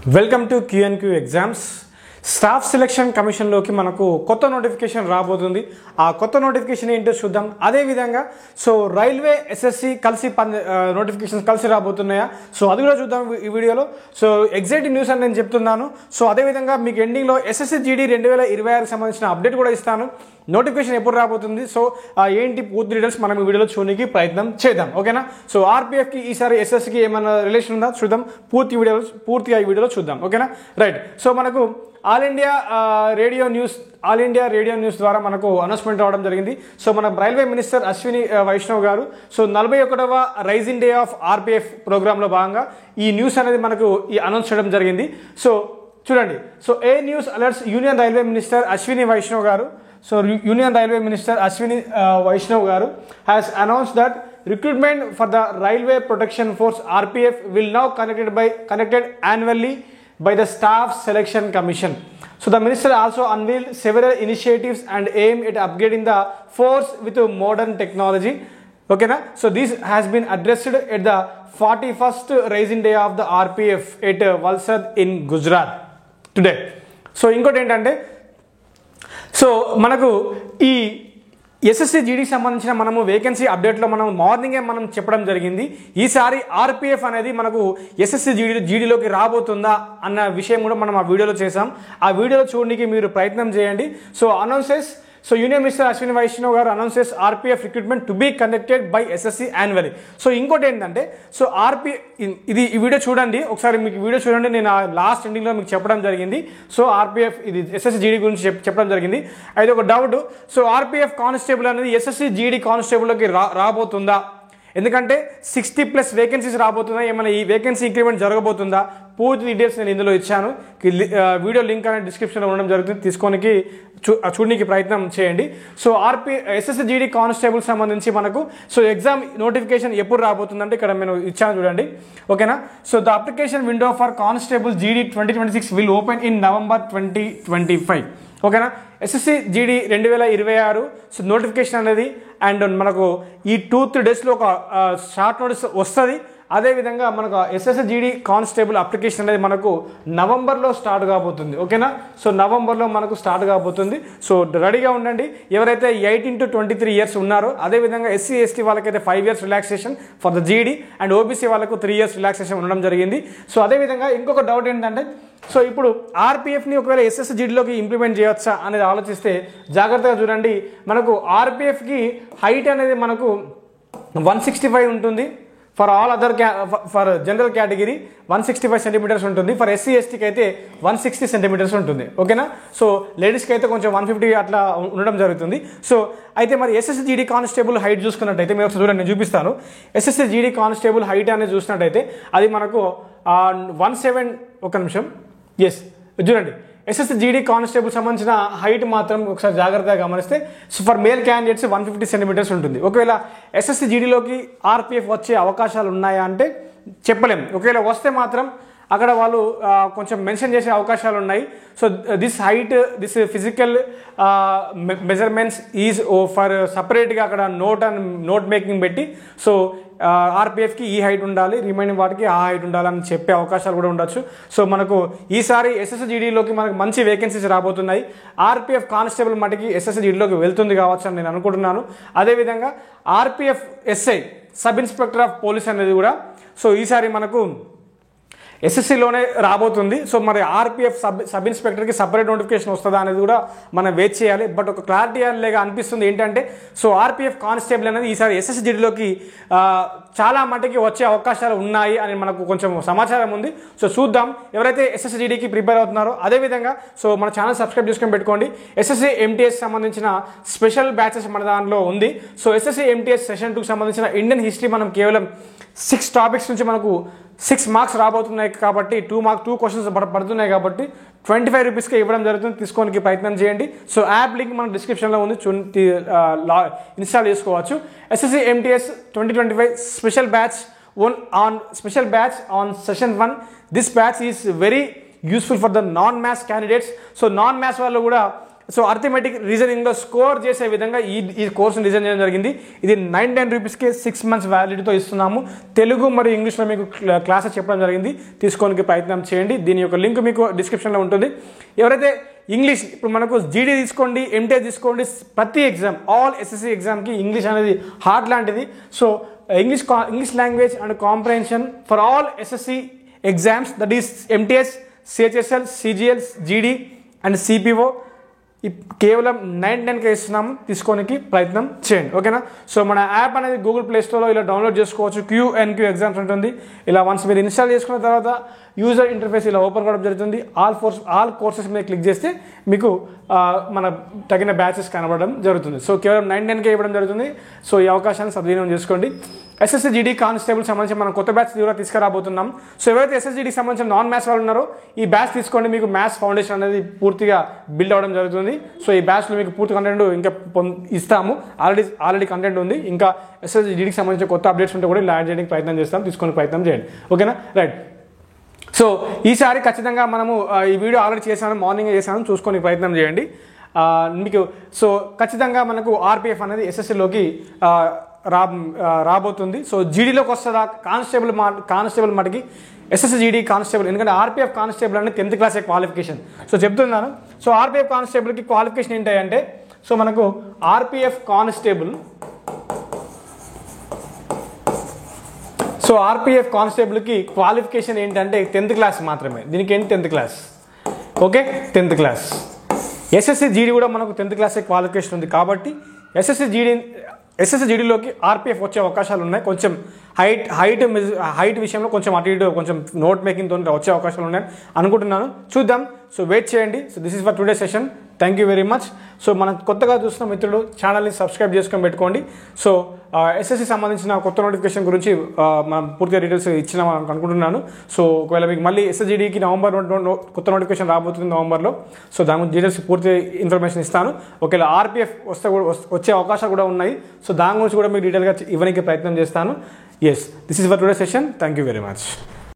Welcome to Q&Q exams. Staff selection కమిషన్లోకి మనకు కొత్త నోటిఫికేషన్ రాబోతుంది. ఆ కొత్త నోటిఫికేషన్ ఏంటో చూద్దాం. అదేవిధంగా రైల్వే ఎస్ఎస్సి కలిసి నోటిఫికేషన్స్ కలిసి రాబోతున్నాయా, అది కూడా చూద్దాం ఈ వీడియోలో. ఎగ్జైటింగ్ న్యూస్ అని నేను చెప్తున్నాను. అదేవిధంగా మీకు ఎండింగ్లో ఎస్ఎస్సి జీడీ 2026కి సంబంధించిన అప్డేట్ కూడా ఇస్తాను. నోటిఫికేషన్ ఎప్పుడు రాబోతుంది, ఏంటి పూర్తి డీటెయిల్స్ మనం ఈ వీడియోలో చూడడానికి ప్రయత్నం చేద్దాం. ఓకేనా. ఆర్పిఎఫ్కి ఈసారి ఎస్ఎస్సికి ఏమైనా రిలేషన్ ఉందా చూద్దాం. పూర్తిగా ఈ వీడియోలో చూద్దాం. ఓకేనా, రైట్. మనకు ఆల్ ఇండియా రేడియో న్యూస్ ద్వారా మనకు అనౌన్స్మెంట్ రావడం జరిగింది. మన రైల్వే మినిస్టర్ అశ్విని వైష్ణవ్ గారు 41వ రైజింగ్ డే ఆఫ్ ఆర్పిఎఫ్ ప్రోగ్రాంలో భాగంగా ఈ న్యూస్ అనేది మనకు అనౌన్స్ చేయడం జరిగింది. చూడండి. A news alerts union railway minister Ashwini Vaishnaw గారు. Union Railway Minister Ashwini Vaishnav Garu has announced that recruitment for the Railway Protection Force RPF will now conducted annually by the Staff Selection Commission. The minister also unveiled several initiatives and aim at upgrading the force with modern technology. Okay na? This has been addressed at the 41st Rising Day of the RPF at Valsad in Gujarat today. Inkoti entante మనకు ఈ SSC జీడీకి సంబంధించిన మనము vacancy అప్డేట్లో మనం మార్నింగే మనం చెప్పడం జరిగింది. ఈసారి ఆర్పిఎఫ్ అనేది మనకు ఎస్ఎస్సి జీడీలోకి రాబోతుందా అన్న విషయం కూడా మనం ఆ వీడియోలో చేసాం. ఆ వీడియోలో చూడడానికి మీరు ప్రయత్నం చేయండి. Announces union minister Ashwini Vaishnaw గారు announces RPF recruitment to be conducted by SSC annually. ఇంకోటి ఏంటంటే ఇది ఈ వీడియో చూడండి ఒకసారి. మీకు వీడియో చూడండి, నేను లాస్ట్ ఎండింగ్లో మీకు చెప్పడం జరిగింది. ఆర్పిఎఫ్ ఇది ఎస్ఎస్సి జీడీ గురించి చెప్పడం జరిగింది. అయితే ఒక డౌట్, ఆర్పిఎఫ్ కానిస్టేబుల్ అనేది ఎస్ఎస్సి జీడీ కానిస్టేబుల్లోకి రాబోతుందా? ఎందుకంటే 60+ వేకెన్సీస్ రాబోతున్నాయి. ఏమైనా ఈ వేకెన్సీ ఇంక్రిమెంట్ జరగబోతుందా? పూర్తి డీటెయిల్స్ నేను ఇందులో ఇచ్చాను. వీడియో లింక్ అనేది డిస్క్రిప్షన్లో ఉండడం జరుగుతుంది, తీసుకోనికి చూడడానికి ప్రయత్నం చేయండి. ఎస్ఎస్సి జీడీ కానిస్టేబుల్ సంబంధించి మనకు ఎగ్జామ్ నోటిఫికేషన్ ఎప్పుడు రాబోతుందంటే ఇక్కడ నేను ఇచ్చాను చూడండి. ఓకేనా. The application window for constable జీడీ 2026 విల్ ఓపెన్ ఇన్ November 2025. ఓకేనా. ఎస్ఎస్సి జీడీ 2026 నోటిఫికేషన్ అనేది అండ్ మనకు ఈ 2-3 డేస్లో ఒక షార్ట్ నోటీస్ వస్తుంది. అదేవిధంగా మనకు ఎస్ఎస్సి జీడీ కానిస్టేబుల్ అప్లికేషన్ అనేది మనకు నవంబర్లో స్టార్ట్ కాబోతుంది. ఓకేనా. నవంబర్లో మనకు స్టార్ట్ కాబోతుంది. రెడీగా ఉండండి. ఎవరైతే 18 to 23 years ఉన్నారో, అదేవిధంగా ఎస్సీ ఎస్టీ వాళ్ళకైతే 5 years రిలాక్సేషన్ ఫర్ ద జీడీ అండ్ ఓబీసీ వాళ్ళకు 3 years రిలాక్సేషన్ ఉండడం జరిగింది. అదేవిధంగా ఇంకొక డౌట్ ఏంటంటే ఇప్పుడు ఆర్పిఎఫ్ని ఒకవేళ ఎస్ఎస్సి జీడీలోకి ఇంప్లిమెంట్ చేయవచ్చా అనేది ఆలోచిస్తే జాగ్రత్తగా చూడండి. మనకు ఆర్పిఎఫ్కి హైట్ అనేది మనకు 165 ఉంటుంది. For all other for general category 165 centimeters ఉంటుంది. ఫర్ ఎస్సీ ఎస్టీకి అయితే 160 centimeters ఉంటుంది. ఓకేనా. లేడీస్కి అయితే కొంచెం 150 అట్లా ఉండడం జరుగుతుంది. అయితే మరి ఎస్ఎస్సి జీడీ కానిస్టేబుల్ హైట్ చూసుకున్నట్టయితే మీరు ఒకసారి చూడండి, నేను చూపిస్తాను. ఎస్ఎస్సి జీడీ కానిస్టేబుల్ హైట్ అనేది చూసినట్టయితే అది మనకు 17 ఒక నిమిషం చూడండి. ఎస్ఎస్సి జీడీ కానిస్టేబుల్ సంబంధించిన హైట్ మాత్రం ఒకసారి జాగ్రత్తగా గమనిస్తే ఫర్ మేల్ క్యాండిడేట్స్ 150 centimeters ఉంటుంది. ఒకవేళ ఎస్ఎస్సి జీడీలోకి ఆర్పిఎఫ్ వచ్చే అవకాశాలు ఉన్నాయా అంటే చెప్పలేము. ఒకవేళ వస్తే మాత్రం అక్కడ వాళ్ళు కొంచెం మెన్షన్ చేసే అవకాశాలు ఉన్నాయి. This physical measurements is for సపరేట్గా అక్కడ నోట్ మేకింగ్ పెట్టి ఆర్పిఎఫ్కి ఈ హైట్ ఉండాలి, రిమైనింగ్ వాటికి ఆ హైట్ ఉండాలని చెప్పే అవకాశాలు కూడా ఉండొచ్చు. మనకు ఈసారి ఎస్ఎస్సి జీడీలోకి మనకు మంచి వేకెన్సీస్ రాబోతున్నాయి. ఆర్పిఎఫ్ కానిస్టేబుల్ మటుకి ఎస్ఎస్సి జీడీలోకి వెళ్తుంది కావచ్చు అని నేను అనుకుంటున్నాను. అదేవిధంగా RPF SI sub inspector of police అనేది కూడా ఈసారి మనకు ఎస్ఎస్సిలోనే రాబోతుంది. మరి ఆర్పిఎఫ్ సబ్ ఇన్స్పెక్టర్కి సపరేట్ నోటిఫికేషన్ వస్తుందా అనేది కూడా మనం వెయిట్ చేయాలి. బట్ ఒక క్లారిటీ అనేగా అనిపిస్తుంది ఏంటంటే ఆర్పిఎఫ్ కానిస్టేబుల్ అనేది ఈసారి ఎస్ఎస్సి జీడీలోకి చాలా మటుకి వచ్చే అవకాశాలు ఉన్నాయి అని మనకు కొంచెం సమాచారం ఉంది. చూద్దాం. ఎవరైతే ఎస్ఎస్సి జీడీకి ప్రిపేర్ అవుతున్నారో అదేవిధంగా మన ఛానల్ సబ్స్క్రైబ్ చేసుకొని పెట్టుకోండి. ఎస్ఎస్సి ఎంటీఎస్ సంబంధించిన స్పెషల్ బ్యాచెస్ మన దాంట్లో ఉంది. ఎస్ఎస్సి ఎంటీఎస్ సెషన్ 2కి సంబంధించిన ఇండియన్ హిస్టరీ మనం కేవలం 6 topics నుంచి మనకు 6 marks రాబోతున్నాయి కాబట్టి 2 questions పడుతున్నాయి కాబట్టి 25 rupeesకి ఇవ్వడం జరుగుతుంది. తీసుకోనికి ప్రయత్నం చేయండి. యాప్ లింక్ మన డిస్క్రిప్షన్లో ఉంది, ఇన్స్టాల్ చేసుకోవచ్చు. SSC MTS 2025 special batch on session 1. This batch is very useful for the non maths candidates. Non maths వాళ్ళు కూడా సో అర్థమెటిక్ రీజనింగ్లో స్కోర్ చేసే విధంగా ఈ కోర్సును డిజైన్ చేయడం జరిగింది. ఇది 99 రూపీస్కి 6 months వ్యాలిడిటీతో ఇస్తున్నాము. తెలుగు మరియు ఇంగ్లీష్లో మీకు క్లాసెస్ చెప్పడం జరిగింది. తీసుకోవడానికి ప్రయత్నం చేయండి. దీని యొక్క లింక్ మీకు డిస్క్రిప్షన్లో ఉంటుంది. ఎవరైతే ఇంగ్లీష్ ఇప్పుడు మనకు జీడీ తీసుకోండి, ఎంటీఎస్ తీసుకోండి, ప్రతి ఎగ్జామ్ ఆల్ ఎస్ఎస్సి ఎగ్జామ్కి ఇంగ్లీష్ అనేది హార్ట్ లాంటిది. So English language and comprehension for all SSC exams, that is MTS, CHSL, CGL, జీడీ అండ్ సిపిఓ కేవలం 99కే ఇస్తున్నాము. తీసుకోనికి ప్రయత్నం చేయండి. ఓకేనా. సో మన యాప్ అనేది గూగుల్ ప్లే స్టోర్లో ఇలా డౌన్లోడ్ చేసుకోవచ్చు. QNQ ఎగ్జామ్స్ ఉంటుంది. ఇలా వన్స్ మీరు ఇన్స్టాల్ చేసుకున్న తర్వాత యూజర్ ఇంటర్ఫేస్ ఇలా ఓపెన్ కావడం జరుగుతుంది. ఆల్ కోర్సెస్ మీద క్లిక్ చేస్తే మీకు మన తగిన బ్యాచెస్ కనబడడం జరుగుతుంది. సో కేవలం 99కే ఇవ్వడం జరుగుతుంది. సో ఈ అవకాశాన్ని సద్వినియోగం చేసుకోండి. ఎస్ఎస్సి జీడీ కానిస్టేబుల్ సంబంధించి మనం కొత్త బ్యాచ్ కూడా తీసుకురాబోతున్నాం. సో ఎవరైతే ఎస్ఎస్జీడీకి సంబంధించిన నాన్ మ్యాథ్స్ వాళ్ళు ఉన్నారో ఈ బ్యాచ్ తీసుకోండి. మీకు మ్యాథ్స్ ఫౌండేషన్ అనేది పూర్తిగా బిల్డ్ అవ్వడం జరుగుతుంది. సో ఈ బ్యాచ్లో మీకు పూర్తి కంటెంట్ ఇంకా ఇస్తాము. ఆల్రెడీ కంటెంట్ ఉంది. ఇంకా ఎస్ఎస్సి జీడీకి సంబంధించిన కొత్త అప్డేట్స్ ఉంటే కూడా ఇలా యాడ్ చేయడానికి ప్రయత్నం చేస్తాం. తీసుకొని ప్రయత్నం చేయండి. ఓకేనా. రైట్. సో ఈసారి ఖచ్చితంగా మనము ఈ వీడియో ఆల్రెడీ చేశాను, మార్నింగ్ చేశాను, చూసుకొని ప్రయత్నం చేయండి మీకు. సో ఖచ్చితంగా మనకు ఆర్పిఎఫ్ అనేది ఎస్ఎస్సిలోకి రాబోతుంది. సో జీడీలోకి వస్తుందా కానిస్టేబుల్ మటుకి ఎస్ఎస్సి జీడీ కానిస్టేబుల్, ఎందుకంటే ఆర్పిఎఫ్ కానిస్టేబుల్ అనేది 10th class క్వాలిఫికేషన్. సో చెప్తున్నాను. సో ఆర్పిఎఫ్ కానిస్టేబుల్కి క్వాలిఫికేషన్ ఏంటంటే, సో మనకు ఆర్పిఎఫ్ కానిస్టేబుల్కి క్వాలిఫికేషన్ ఏంటంటే 10th class మాత్రమే. దీనికి ఏంటి 10th class. Okay, 10th class. SSC GD కూడా మనకు 10th class క్వాలిఫికేషన్ ఉంది. కాబట్టి ఎస్ఎస్సి జీడీలోకి ఆర్పిఎఫ్ వచ్చే అవకాశాలు ఉన్నాయి. కొంచెం హైట్ విషయంలో కొంచెం అటు ఇటు కొంచెం నోట్ మేకింగ్తో వచ్చే అవకాశాలు ఉన్నాయి అనుకుంటున్నాను. చూద్దాం. సో వెయిట్ చేయండి. So this is for today session. Thank you very much. So మనం కొత్తగా చూస్తున్న మిత్రులు ఛానల్ని సబ్స్క్రైబ్ చేసుకొని పెట్టుకోండి. సో ఎస్ఎస్సి సంబంధించిన కొత్త నోటిఫికేషన్ గురించి మనం పూర్తిగా డీటెయిల్స్ ఇచ్చినాం అనుకుంటున్నాను. సో ఒకవేళ మీకు మళ్ళీ ఎస్ఎస్జీడీకి నవంబర్ కొత్త నోటిఫికేషన్ రాబోతుంది నవంబర్లో. సో దాని గురించి డీటెయిల్స్ పూర్తి ఇన్ఫర్మేషన్ ఇస్తాను. ఒకవేళ ఆర్పిఎఫ్ వచ్చే అవకాశాలు కూడా ఉన్నాయి. సో దాని గురించి కూడా మీకు డీటెయిల్గా ఇవ్వడానికి ప్రయత్నం చేస్తాను. Yes, this is for today session. Thank you very much.